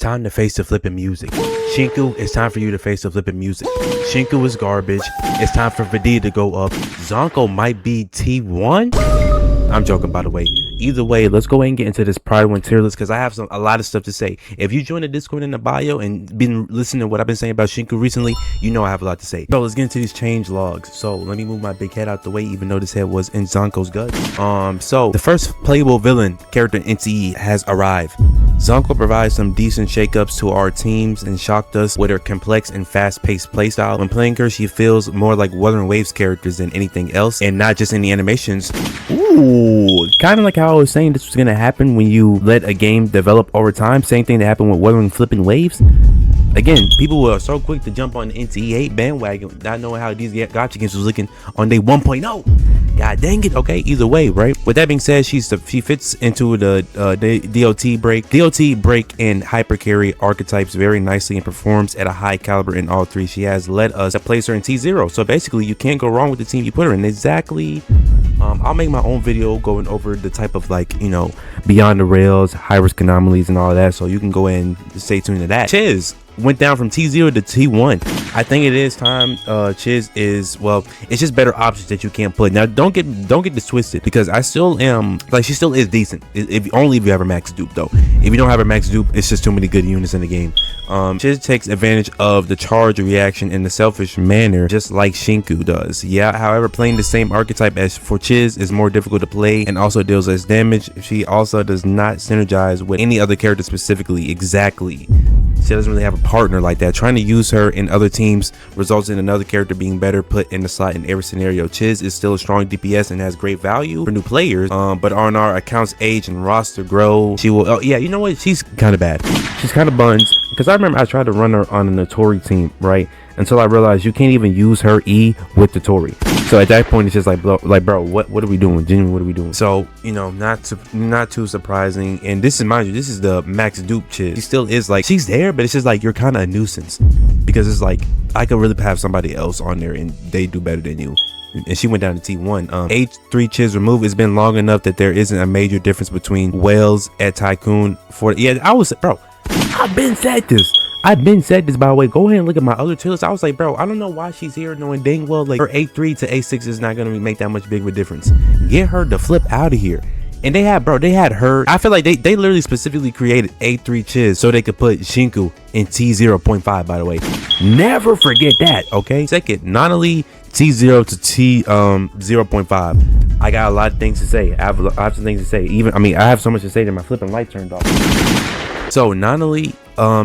Time to face the flipping music. Shinku, it's time for you to face the flipping music. Shinku is garbage. It's time for Vidya to go up. Zonko might be T1. I'm joking, by the way. Either way, let's go ahead and get into this Prydwen Tierlist because I have a lot of stuff to say. If you join the Discord in the bio and been listening to what I've been saying about Shinku recently, you know I have a lot to say. So let's get into these change logs. So let me move my big head out the way, even though this head was in Zonko's guts. So the first playable villain character in NTE has arrived. Zonko provides some decent shakeups to our teams and shocked us with her complex and fast-paced playstyle. When playing her, she feels more like Wuthering Waves characters than anything else, and not just in the animations. Ooh, kind of like how I was saying this was gonna happen when you let a game develop over time. Same thing that happened with Wuthering Flipping Waves. Again, people were so quick to jump on the NTE 8 bandwagon, not knowing how these gacha games was looking on day 1.0. God dang it. Okay, either way, right? With that being said, she fits into the DOT break and hyper carry archetypes very nicely and performs at a high caliber in all three. She has led us to place her in T0, so basically you can't go wrong with the team you put her in. Exactly. I'll make my own video going over the type of, like, you know, beyond the rails, high risk anomalies and all that, so you can go ahead and stay tuned to that. Chiz went down from T0 to T1. I think it is time. Chiz is, well, it's just better options that you can't put. Now don't get this twisted, because I still am, like, she still is decent, if only if you have her max dupe though. If you don't have her max dupe, it's just too many good units in the game. Chiz takes advantage of the charge reaction in a selfish manner, just like Shinku does. Yeah, however, playing the same archetype as for Chiz is more difficult to play and also deals less damage. She also does not synergize with any other character specifically. Exactly. She doesn't really have a partner like that. Trying to use her in other teams results in another character being better put in the slot in every scenario. Chiz is still a strong DPS and has great value for new players, but on our account's age and roster grow, she will, oh yeah, you know what, she's kind of bad. She's kind of buns, because I remember I tried to run her on the Tori team, right, until I realized you can't even use her E with the Tori. So at that point, it's just like, bro, what are we doing? Genuinely, what are we doing? So, you know, not too surprising. And this is, mind you, this is the max dupe Chiz. She still is, like, she's there, but it's just like you're kind of a nuisance, because it's like I could really have somebody else on there and they do better than you. And she went down to T1. H3 Chiz removed. It's been long enough that there isn't a major difference between whales at Tycoon. I was, bro, I've been said this, by the way. Go ahead and look at my other tier list. I was like, bro, I don't know why she's here, knowing dang well like her A3 to A6 is not gonna make that much big of a difference. Get her the flip out of here. And they had her, I feel like they literally specifically created A3 Chiz so they could put Shinku in T0.5, by the way. Never forget that, okay? Second, Nanali T0 to T0.5. I got a lot of things to say. I have some things to say. I have so much to say that my flipping light turned off. So Nanali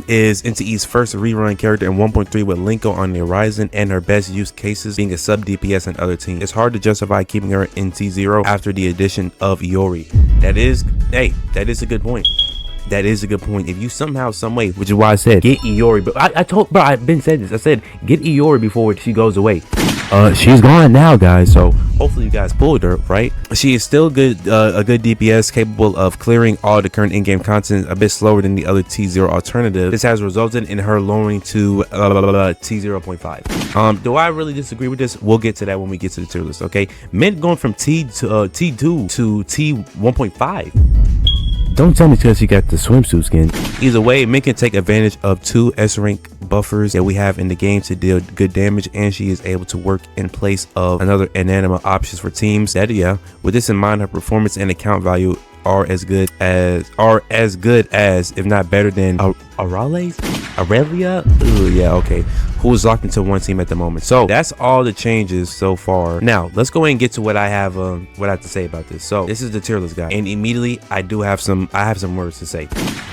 is NTE's first rerun character in 1.3 with Linko on the horizon, and her best use cases being a sub DPS and other teams. It's hard to justify keeping her in T0 after the addition of Iori. That is a good point. That is a good point. If you somehow, some way, which is why I said get Iori, but I've been said this. I said get Iori before she goes away. She's gone now, guys, so hopefully you guys pulled her, right? She is still good, a good DPS, capable of clearing all the current in-game content, a bit slower than the other T0 alternative. This has resulted in her lowering to T0.5. Do I really disagree with this? We'll get to that when we get to the tier list, okay? Mint going from T2 to T1.5. Don't tell me because she got the swimsuit skin. Either way, Mint can take advantage of 2 S-rank buffers that we have in the game to deal good damage, and she is able to work in place of another inanimate options for teams. With this in mind, her performance and account value are as good as, if not better than, Aurelia? Ooh, yeah, okay. Who is locked into one team at the moment. So that's all the changes so far. Now let's go ahead and get to what I have to say about this. So this is the tier list, guy, and immediately I have some words to say.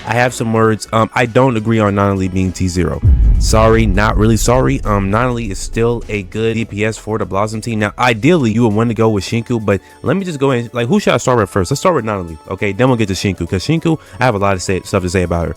I have some words. I don't agree on Nanali being T0. Sorry, not really sorry. Nanali is still a good DPS for the Blossom team. Now ideally you would want to go with Shinku, but let me just go in, like, who should I start with first? Let's start with Nanali, okay? Then we'll get to Shinku, because Shinku, I have a lot of stuff to say about her.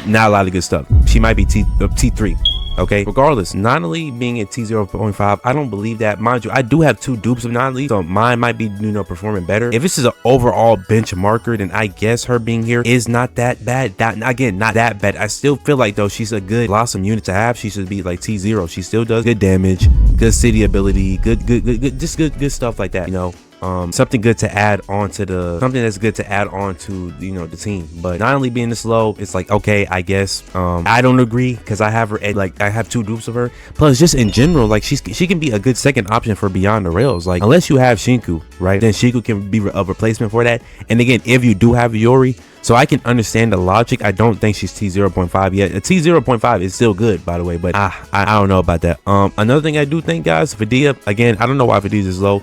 Not a lot of good stuff. She might be T3. Okay, regardless, Nanali being at T0.5, I don't believe that. Mind you, I do have 2 dupes of Nanali, so mine might be, you know, performing better. If this is an overall benchmarker, then I guess her being here is not that bad. Again, not that bad. I still feel like, though, she's a good Blossom unit to have. She should be like T0. She still does good damage, good city ability, good stuff like that, you know. something good to add on to something that's good to add on to, you know, the team. But not only being this low, it's like, okay, I guess I don't agree, because I have her at, like, I have 2 dupes of her. Plus, just in general, like, she can be a good second option for Beyond the Rails. Like, unless you have Shinku, right, then Shinku can be a replacement for that. And again, if you do have Yori, so I can understand the logic. I don't think she's T0.5 yet. A T0.5 is still good, by the way, but I don't know about that. Another thing I do think, guys, Vidya, again, I don't know why Vidya is low.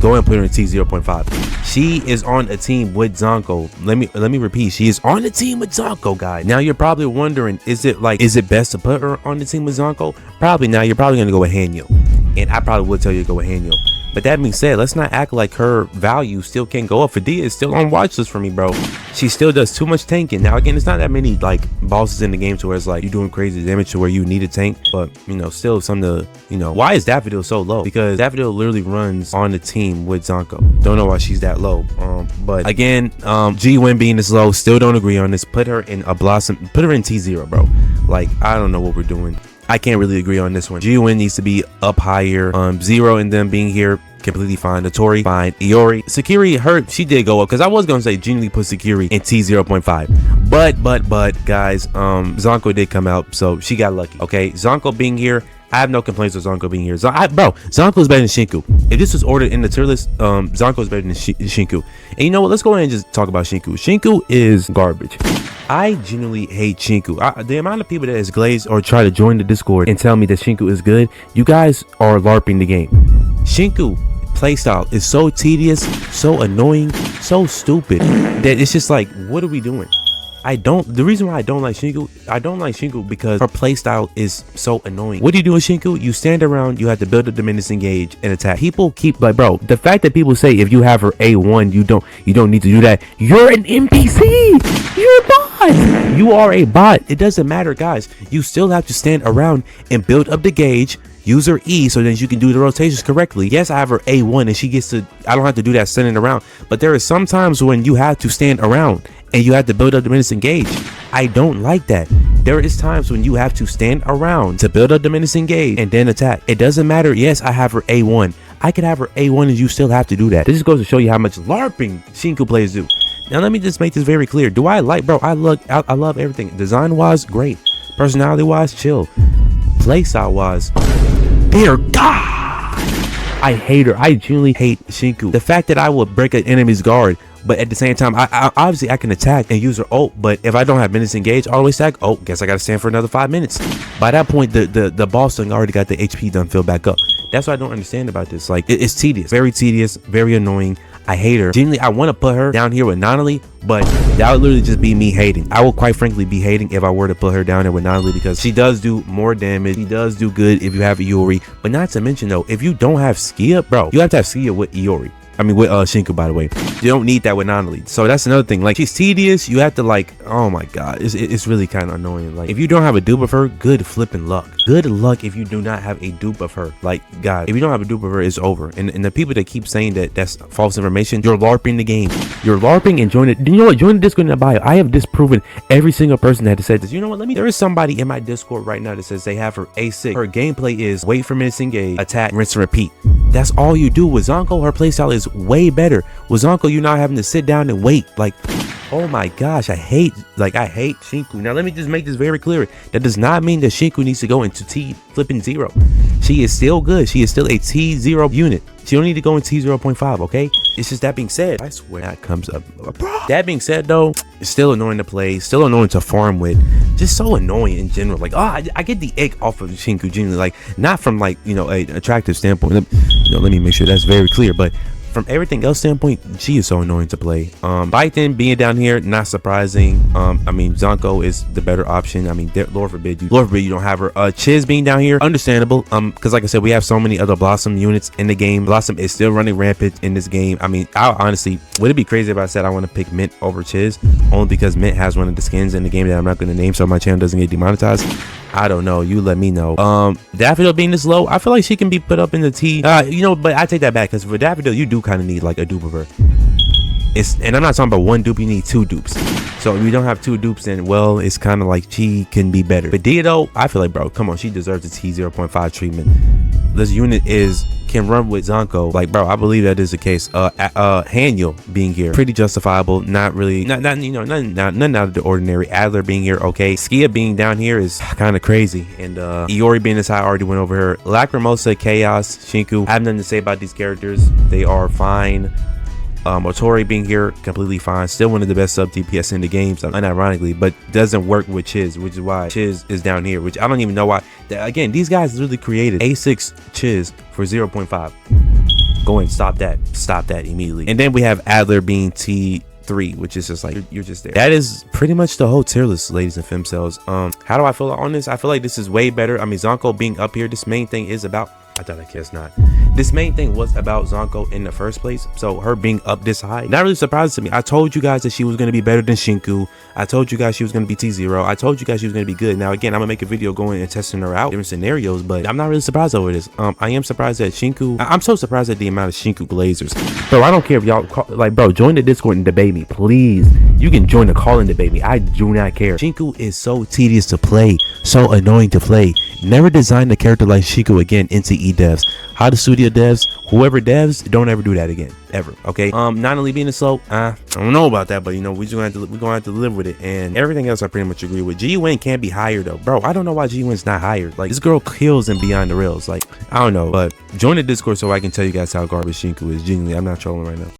Go and put her in T0.5. She is on a team with Zonko. Let me repeat. She is on the team with Zonko, guys. Now you're probably wondering, is it best to put her on the team with Zonko? Probably not. You're probably gonna go with Hanyo, and I probably would tell you to go with Hanyo. But that being said, let's not act like her value still can't go up. Vidya is still on watch list for me, bro. She still does too much tanking. Now, again, it's not that many like bosses in the game to where it's like you're doing crazy damage to where you need a tank. But, you know, still something to, you know, why is Daffodil so low? Because Daffodil literally runs on the team with Zonko. Don't know why she's that low. But again, G-Win being this low, still don't agree on this. Put her in a Blossom, put her in T0, bro. Like, I don't know what we're doing. I can't really agree on this one. G-Win needs to be up higher. Zero and them being here, completely fine. Notori, fine. Iori, Sakiri, her, she did go up, because I was gonna say genuinely put Sakiri in T0.5, but guys, Zonko did come out, so she got lucky. Okay, Zonko being here, I have no complaints with Zonko being here. Bro, Zonko is better than Shinku. If this was ordered in the tier list, Zonko is better than Shinku. And you know what? Let's go ahead and just talk about Shinku. Shinku is garbage. I genuinely hate Shinku. The amount of people that is glazed or try to join the Discord and tell me that Shinku is good, you guys are LARPing the game. Shinku playstyle is so tedious, so annoying, so stupid that it's just like, what are we doing? The reason why I don't like Shinku because her playstyle is so annoying. What do you do with Shinku? You stand around, you have to build up the menace, engage, and attack. People keep like, bro, the fact that people say if you have her A1, you don't need to do that. You're an NPC. You're a bot. You are a bot. It doesn't matter, guys. You still have to stand around and build up the gauge. Use her E so that you can do the rotations correctly. Yes, I have her A1 and she gets to, I don't have to do that standing around. But there is some times when you have to stand around and you have to build up the menace engage. I don't like that. There is times when you have to stand around to build up the menace engage and then attack. It doesn't matter. Yes, I have her A1. I could have her A1 and you still have to do that. This just goes to show you how much LARPing Shinku players do. Now let me just make this very clear. Do I like, bro? I love everything. Design wise, great. Personality wise, chill. Playstyle wise, dear God, I hate her. I genuinely hate Shinku. The fact that I will break an enemy's guard, but at the same time, I obviously I can attack and use her ult, but if I don't have menace engaged, always stack. Oh, guess I gotta stand for another 5 minutes. By that point, the boss thing already got the HP done filled back up. That's what I don't understand about this. Like, it's tedious, very annoying. I hate her. Genuinely, I want to put her down here with Nonali, but that would literally just be me hating. I would quite frankly be hating if I were to put her down there with Nonali, because she does do more damage. She does do good if you have Iori, but not to mention though, if you don't have Skia, bro, you have to have Skia with Iori. I mean, with Shinku, by the way. You don't need that with Nonali. So that's another thing. Like, she's tedious. You have to, like, oh my God. It's really kind of annoying. Like, if you don't have a dupe of her, good flipping luck. Good luck if you do not have a dupe of her. Like, God, if you don't have a dupe of her, it's over. And the people that keep saying that that's false information, you're LARPing the game. You're LARPing and join it. You know what? Join the Discord in the bio. I have disproven every single person that has said this. You know what? There is somebody in my Discord right now that says they have her A6. Her gameplay is wait for menace engage, attack, rinse and repeat. That's all you do. With Zonko, her playstyle is way better. With Zonko, you're not having to sit down and wait. Like, oh my gosh, I hate Shinku. Now let me just make this very clear. That does not mean that Shinku needs to go into T0. She is still good. She is still a T0 unit. She don't need to go in T0.5, okay? It's just, that being said, I swear that comes up. That being said though, it's still annoying to play, still annoying to farm with, just so annoying in general. Like, I get the ick off of Shinku genuinely, like, not from like, you know, an attractive standpoint. Let me make sure that's very clear, but from everything else standpoint, she is so annoying to play. Biden being down here, not surprising. I mean, Zonko is the better option. I mean, Lord forbid you don't have her. Chiz being down here, understandable. Because like I said, we have so many other Blossom units in the game. Blossom is still running rampant in this game. I mean, I honestly, would it be crazy if I said I want to pick Mint over Chiz? Only because Mint has one of the skins in the game that I'm not going to name, so my channel doesn't get demonetized. I don't know. You let me know. Daffodil being this low, I feel like she can be put up in the T. You know, but I take that back, because for Daffodil, you do kind of need like a dupe of her. And I'm not talking about one dupe, you need 2 dupes. So if you don't have 2 dupes, then well, it's kind of like she can be better. But Dia though, I feel like, bro, come on, she deserves a T0.5 treatment. this unit can run with Zonko. Like, bro, I believe that is the case. Haniel being here, pretty justifiable. Not really, not you know, nothing out of the ordinary. Adler being here, okay. Skia being down here is kind of crazy, and Iori being this high, I already went over her. Lacrimosa, Chaos, Shinku. I have nothing to say about these characters. They are fine. Otori being here, completely fine. Still one of the best sub DPS in the games, unironically, but doesn't work with Chiz, which is why Chiz is down here, which I don't even know why. Again, these guys literally created A6 Chiz for 0.5. Go and stop that immediately. And then we have Adler being T3, which is just like, you're just there. That is pretty much the whole tier list, ladies and femcels. How do I feel on this? I feel like this is way better. I mean, Zonko being up here, this main thing is about, I guess not. This main thing was about Zonko in the first place, so her being up this high, not really surprising to me. I told you guys that she was going to be better than Shinku. I told you guys she was going to be T0. I told you guys she was going to be good. Now again, I'm gonna make a video going and testing her out, different scenarios, but I'm not really surprised over this. I am surprised that Shinku, I'm so surprised at the amount of Shinku Glazers. Bro, I don't care if y'all like, bro, join the Discord and debate me, please. You can join the call and debate me. I do not care. Shinku is so tedious to play, so annoying to play. Never design a character like Shinku again. NTE devs, how the studio devs, whoever devs, don't ever do that again, ever. Okay. Not only being slow, I don't know about that, but you know, we're gonna have to live with it. And everything else I pretty much agree with. GUN can't be higher though, bro. I don't know why GUN's not higher. Like, this girl kills in Beyond the Rails. Like, I don't know, but join the Discord so I can tell you guys how garbage Shinku is. Genuinely, I'm not trolling right now.